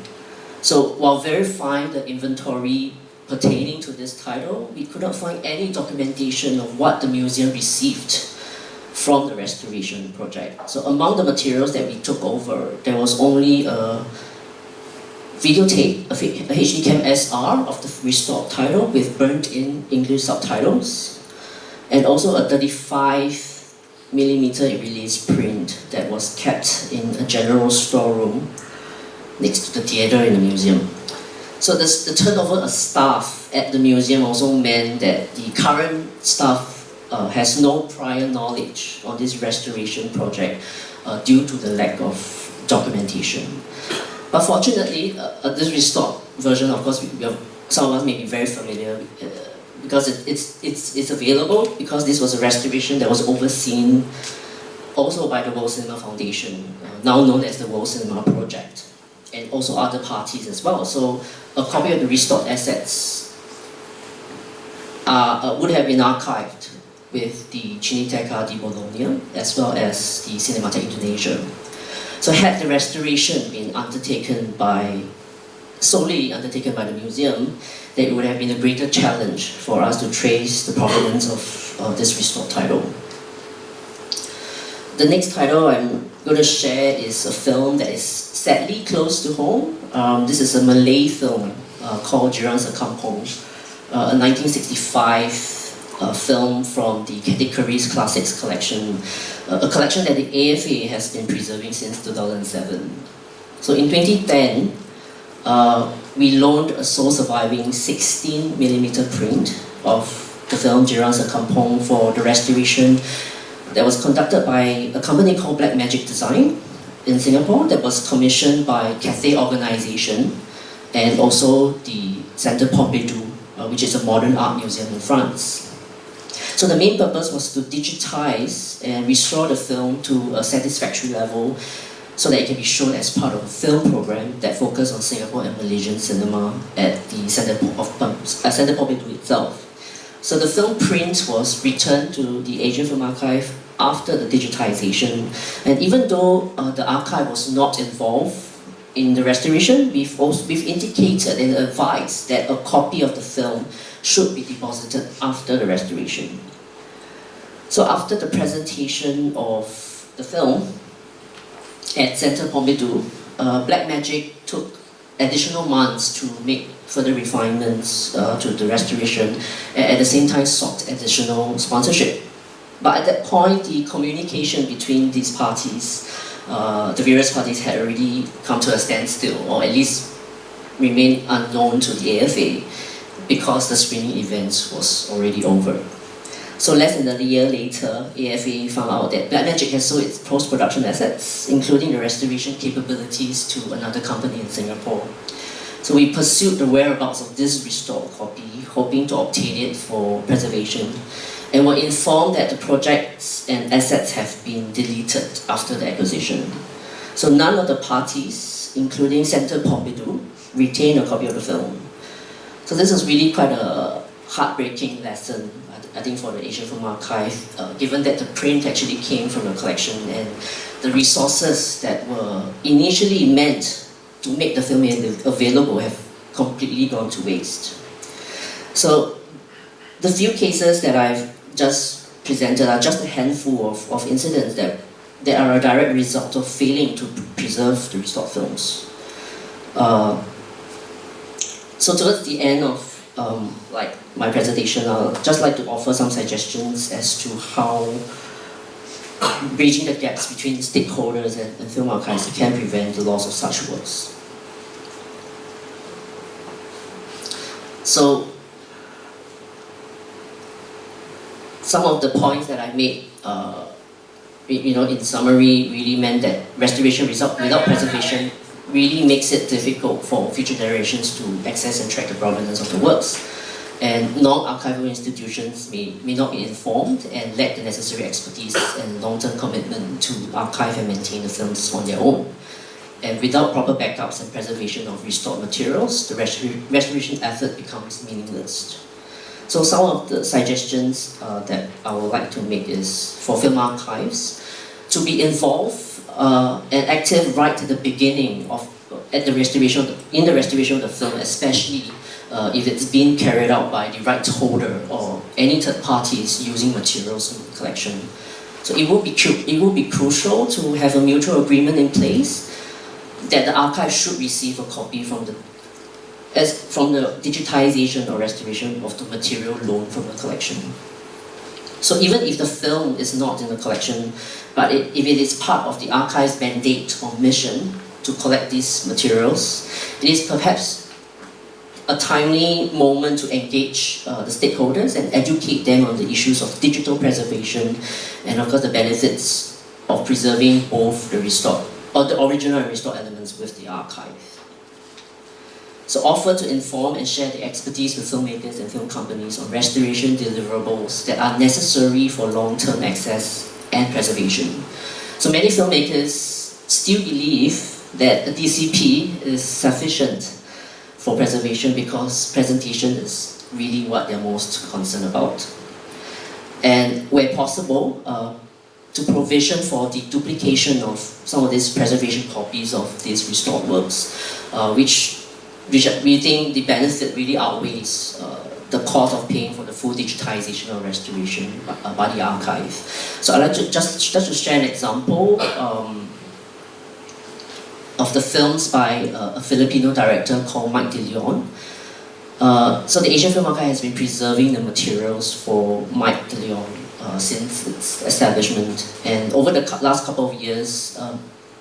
So while verifying the inventory pertaining to this title, we could not find any documentation of what the museum received from the restoration project. So among the materials that we took over, there was only a videotape, a HD Cam SR of the restored title with burnt-in English subtitles, and also a 35mm release print that was kept in a general storeroom next to the theatre in the museum. So the turnover of staff at the museum also meant that the current staff has no prior knowledge on this restoration project due to the lack of documentation. But fortunately, this restored version, of course, some of us may be very familiar because it's available, because this was a restoration that was overseen also by the World Cinema Foundation, now known as the World Cinema Project, and also other parties as well. So a copy of the restored assets would have been archived with the Cineteca di Bologna as well as the Cinematheque Indonesia. So had the restoration been solely undertaken by the museum, then it would have been a greater challenge for us to trace the provenance of this restored title. The next title I'm going to share is a film that is sadly close to home. This is a Malay film called Jirang Sekampung, a 1965 film from the Categories Classics collection, a collection that the AFA has been preserving since 2007. So in 2010, we loaned a sole surviving 16mm print of the film Jirang Sekampung for the restoration that was conducted by a company called Black Magic Design in Singapore that was commissioned by Cathay Organization and also the Centre Pompidou, which is a modern art museum in France. So the main purpose was to digitize and restore the film to a satisfactory level so that it can be shown as part of a film program that focused on Singapore and Malaysian cinema at the Centre Pompidou itself. So the film print was returned to the Asian Film Archive after the digitization, and even though the archive was not involved in the restoration, we've indicated and advised that a copy of the film should be deposited after the restoration. So after the presentation of the film at Centre Pompidou, Black Magic took additional months to make further refinements to the restoration, and at the same time sought additional sponsorship. But at that point, the communication between these parties, the various parties, had already come to a standstill, or at least remained unknown to the AFA, because the screening event was already over. So less than a year later, AFA found out that Black Magic has sold its post-production assets, including the restoration capabilities, to another company in Singapore. So we pursued the whereabouts of this restored copy, hoping to obtain it for preservation, and were informed that the projects and assets have been deleted after the acquisition. So none of the parties, including Centre Pompidou, retained a copy of the film. So this is really quite a heartbreaking lesson, I think, for the Asian Film Archive, given that the print actually came from the collection and the resources that were initially meant to make the film available have completely gone to waste. So the few cases that I've just presented are just a handful of incidents that are a direct result of failing to preserve the restored films. So towards the end of my presentation, I'd just like to offer some suggestions as to how bridging the gaps between stakeholders and film archives can prevent the loss of such works. So, some of the points that I made, in summary, really meant that restoration without preservation really makes it difficult for future generations to access and track the provenance of the works. And non-archival institutions may not be informed and lack the necessary expertise and long-term commitment to archive and maintain the films on their own. And without proper backups and preservation of restored materials, the restoration effort becomes meaningless. So some of the suggestions that I would like to make is for film archives to be involved and active right at the beginning in the restoration of the film, especially if it's being carried out by the rights holder or any third parties using materials in the collection. So it will be crucial to have a mutual agreement in place that the archive should receive a copy from the digitization or restoration of the material loaned from the collection. So even if the film is not in the collection, but if it is part of the archive's mandate or mission to collect these materials, it is perhaps a timely moment to engage the stakeholders and educate them on the issues of digital preservation and of course the benefits of preserving both the restored or the original and restored elements with the archive. So offer to inform and share the expertise with filmmakers and film companies on restoration deliverables that are necessary for long-term access and preservation. So many filmmakers still believe that the DCP is sufficient for preservation because presentation is really what they're most concerned about. And where possible, to provision for the duplication of some of these preservation copies of these restored works, which we think the benefit really outweighs the cost of paying for the full digitization or restoration by the archive. So I'd like to just to share an example of of the films by a Filipino director called Mike De Leon. So the Asian Film Archive has been preserving the materials for Mike De Leon since its establishment. And over the last couple of years,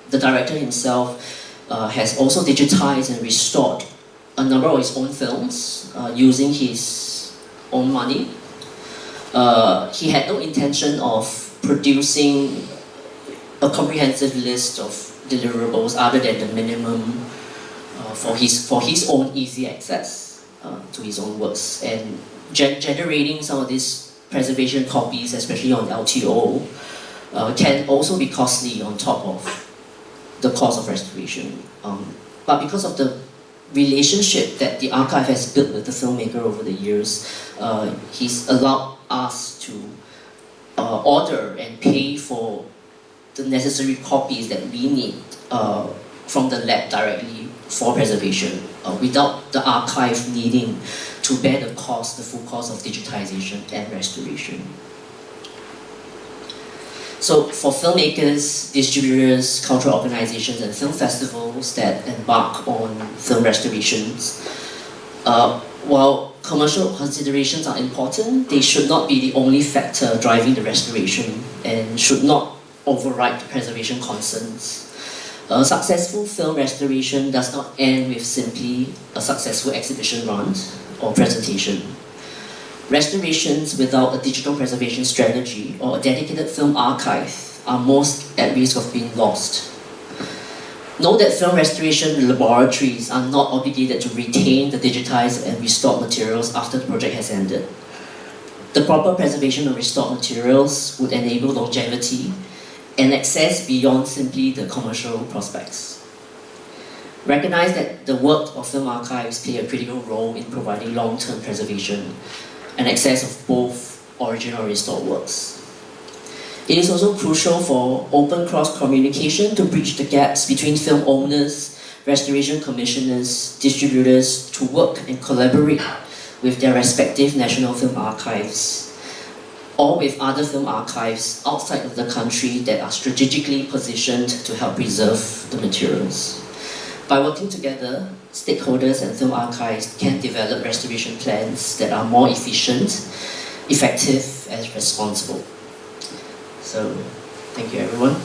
the director himself has also digitized and restored a number of his own films using his own money. He had no intention of producing a comprehensive list of deliverables other than the minimum for his own easy access to his own works, and generating some of these preservation copies, especially on LTO, can also be costly on top of the cost of restoration. But because of the relationship that the archive has built with the filmmaker over the years, he's allowed us to order and pay for the necessary copies that we need from the lab directly for preservation, without the archive needing to bear the full cost of digitization and restoration. So for filmmakers, distributors, cultural organizations, and film festivals that embark on film restorations, while commercial considerations are important, they should not be the only factor driving the restoration and should not override the preservation concerns. A successful film restoration does not end with simply a successful exhibition run or presentation. Restorations without a digital preservation strategy or a dedicated film archive are most at risk of being lost. Note that film restoration laboratories are not obligated to retain the digitized and restored materials after the project has ended. The proper preservation of restored materials would enable longevity and access beyond simply the commercial prospects. Recognize that the work of film archives play a critical role in providing long-term preservation and access of both original and restored works. It is also crucial for open cross-communication to bridge the gaps between film owners, restoration commissioners, distributors to work and collaborate with their respective national film archives, or with other film archives outside of the country that are strategically positioned to help preserve the materials. By working together, stakeholders and film archives can develop restoration plans that are more efficient, effective, and responsible. So, thank you everyone.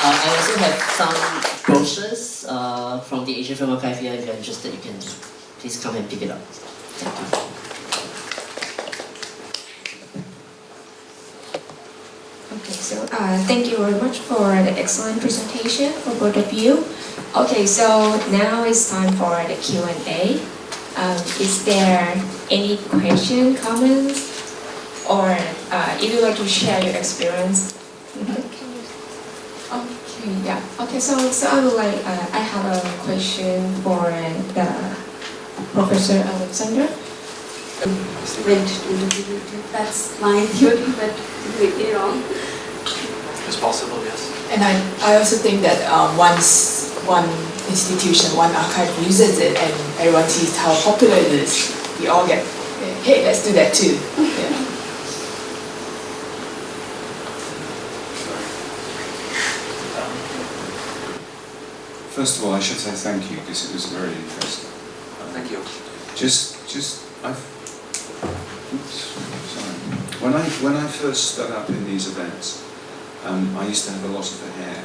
I also have some brochures from the Asian Film Archive here. If you're interested, you can please come and pick it up. Thank you. Okay, so thank you very much for the excellent presentation for both of you. Okay, so now it's time for the Q&A. Is there any question, comments, or if you'd like to share your experience? Okay, yeah. Okay, so I would like, I have a question for the Professor Alexander. Went to the that's my theory, but completely wrong. It's possible, yes. And I also think that once one institution, one archive uses it and everyone sees how popular it is, we all get, hey, let's do that too. Yeah. First of all, I should say thank you because it was very interesting. Thank you. When I first stood up in these events, I used to have a lot of the hair.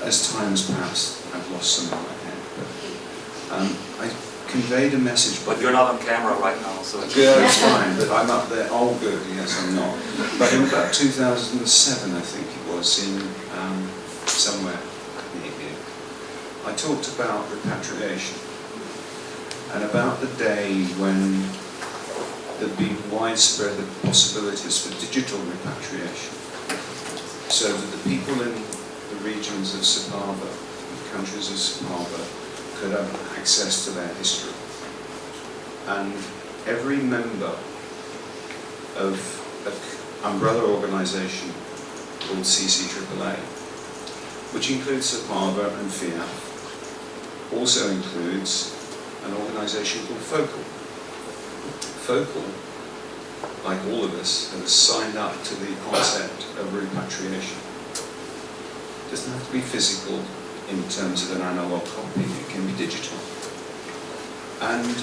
As time has passed, I've lost some of my hair. But I conveyed a message. But you're not on camera right now, so it's yeah, it's fine. But I'm up there. Oh, good. Yes, I'm not. But in about 2007, I think it was, in somewhere near here, I talked about repatriation and about the day when there'd be widespread possibilities for digital repatriation, so that the people in the regions of SEAPAVAA, the countries of SEAPAVAA, could have access to their history. And every member of an umbrella organisation called CCAAA, which includes SEAPAVAA and FIAF, also includes an organisation called Focal. Focal, like all of us, has signed up to the concept of repatriation. It doesn't have to be physical in terms of an analog copy, it can be digital. And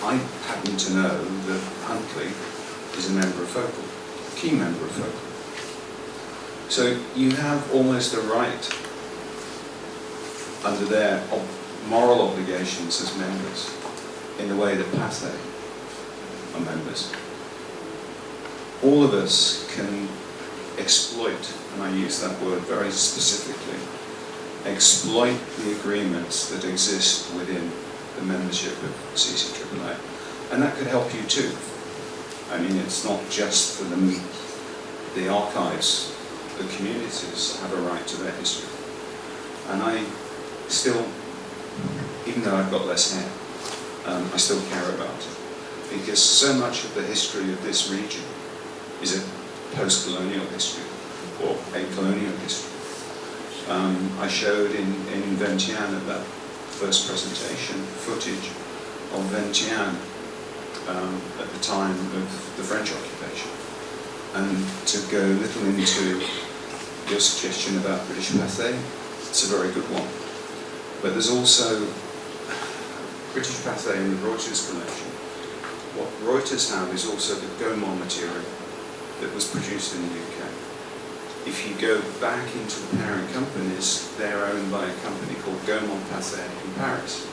I happen to know that Huntley is a member of Focal, a key member of Focal. So you have almost a right under their moral obligations as members in the way that Pathé are members. All of us can exploit, and I use that word very specifically, exploit the agreements that exist within the membership of CCAAA. And that could help you too. I mean, it's not just for the archives, the communities have a right to their history. And I still, even though I've got less hair, I still care about it. Because so much of the history of this region is a post-colonial history or a colonial history. I showed in Vientiane at that first presentation footage of Vientiane at the time of the French occupation. And to go a little into your suggestion about British Pathé, it's a very good one. But there's also British Pathé in the Reuters collection. What Reuters have is also the Gaumont material that was produced in the UK. If you go back into the parent companies, they're owned by a company called Gaumont Pathé in Paris.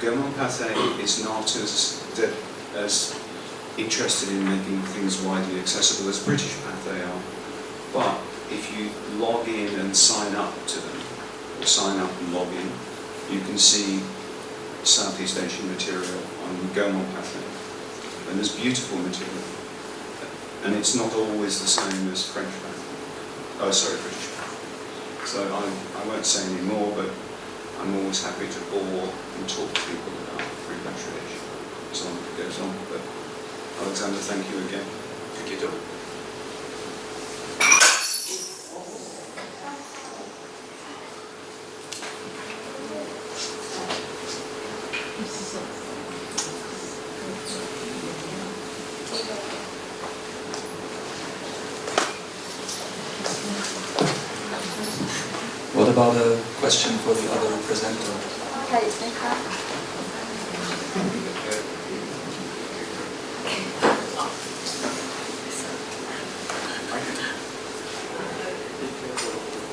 Gaumont Pathé is not as interested in making things widely accessible as British Pathé are, but if you log in and sign up to them, or sign up and log in, you can see Southeast Asian material on Gaumont Pathé. And there's beautiful material. And it's not always the same as French Pathé. Oh, sorry, British Pathé. So I won't say any more, but I'm always happy to bore and talk to people about repatriation, as long as it goes on. But Alexander, thank you again. Thank you, Tom. What about a question for the other presenter?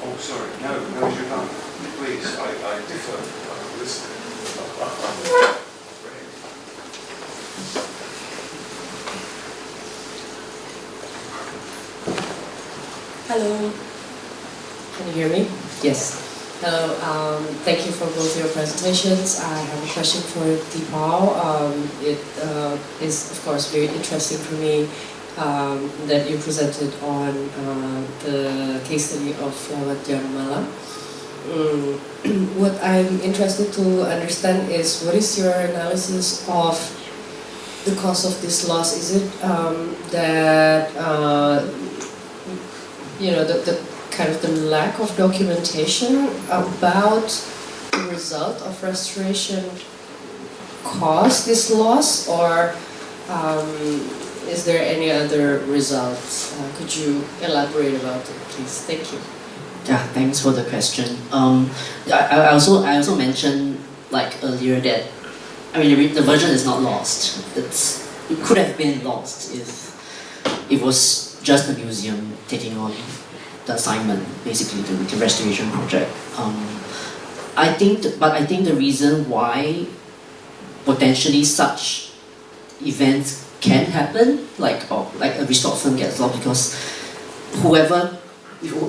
Oh, sorry. No, you can't. Please, I differ. Listen. Hello. Can you hear me? Yes. Hello. Thank you for both your presentations. I have a question for Pao. It is, of course, very interesting for me that you presented on the case study of Guatemala. What I'm interested to understand is what is your analysis of the cause of this loss? Is it that the kind of the lack of documentation about the result of restoration caused this loss, or is there any other results? Could you elaborate about it, please? Thank you. Yeah, thanks for the question. I also mentioned like earlier that the version is not lost. It could have been lost if it was just the museum taking on the assignment, basically the restoration project. I think the reason why potentially such events can happen, like a restored film gets lost, because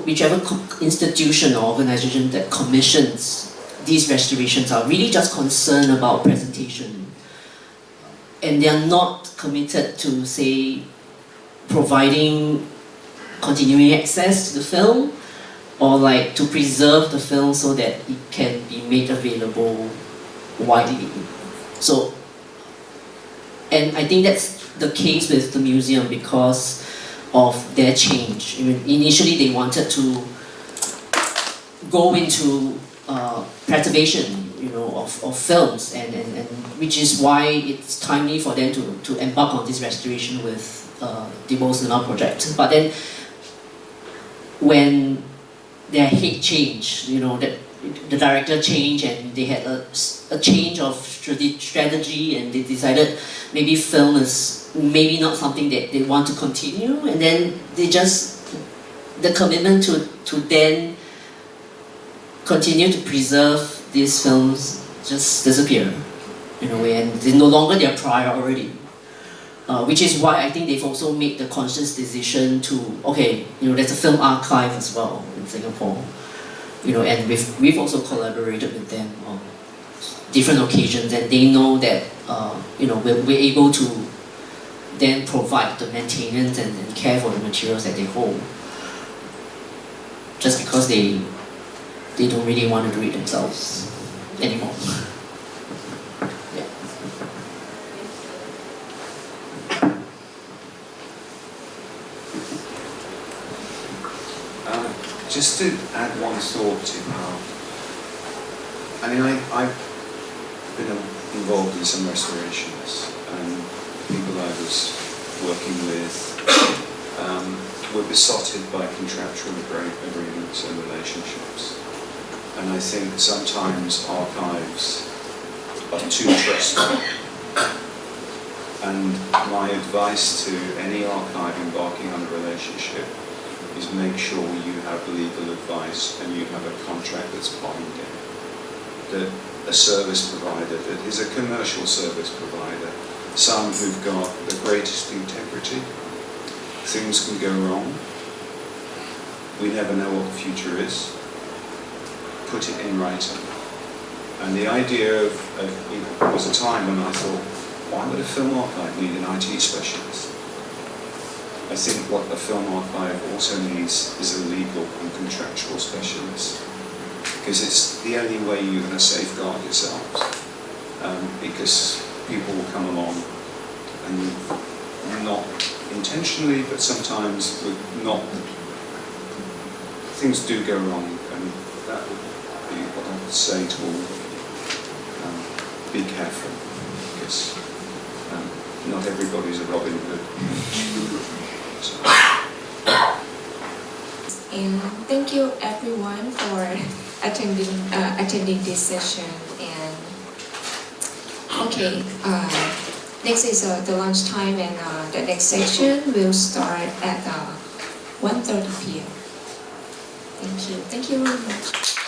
whichever institution or organization that commissions these restorations are really just concerned about presentation, and they are not committed to, say, providing continuing access to the film, or like to preserve the film so that it can be made available widely. So, and I think that's the case with the museum because of their change. Initially they wanted to go into preservation, of films, and which is why it's timely for them to embark on this restoration with the Cinema project. But then when their head changed. You know, that the director changed and they had a change of strategy, and they decided maybe film is maybe not something that they want to continue, and then they just, the commitment to then continue to preserve these films just disappear in a way, and they're no longer their priority. Which is why I think they've also made the conscious decision to, okay, you know, there's a film archive as well in Singapore, you know, and we've also collaborated with them on different occasions, and they know that, you know, we're able to then provide the maintenance and care for the materials that they hold, just because they don't really want to do it themselves anymore. Just to add one thought to I mean, I've been involved in some restorations, and people I was working with were besotted by contractual agreements and relationships. And I think sometimes archives are too trusting. And my advice to any archive embarking on a relationship is make sure you have legal advice and you have a contract that's binding. That a service provider that is a commercial service provider, some who've got the greatest integrity, things can go wrong. We never know what the future is. Put it in writing. And the idea of you know, there was a time when I thought, why would a film archive need an IT specialist? I think what a film archive also needs is a legal and contractual specialist, because it's the only way you're going to safeguard yourselves. Because people will come along and not intentionally, but sometimes with not, things do go wrong, and that would be what I would say to all of you. Be careful, because not everybody's a Robin Hood. And thank you everyone for attending this session. And okay, next is the lunch time, and the next session will start at 1:30 p.m. Thank you very much.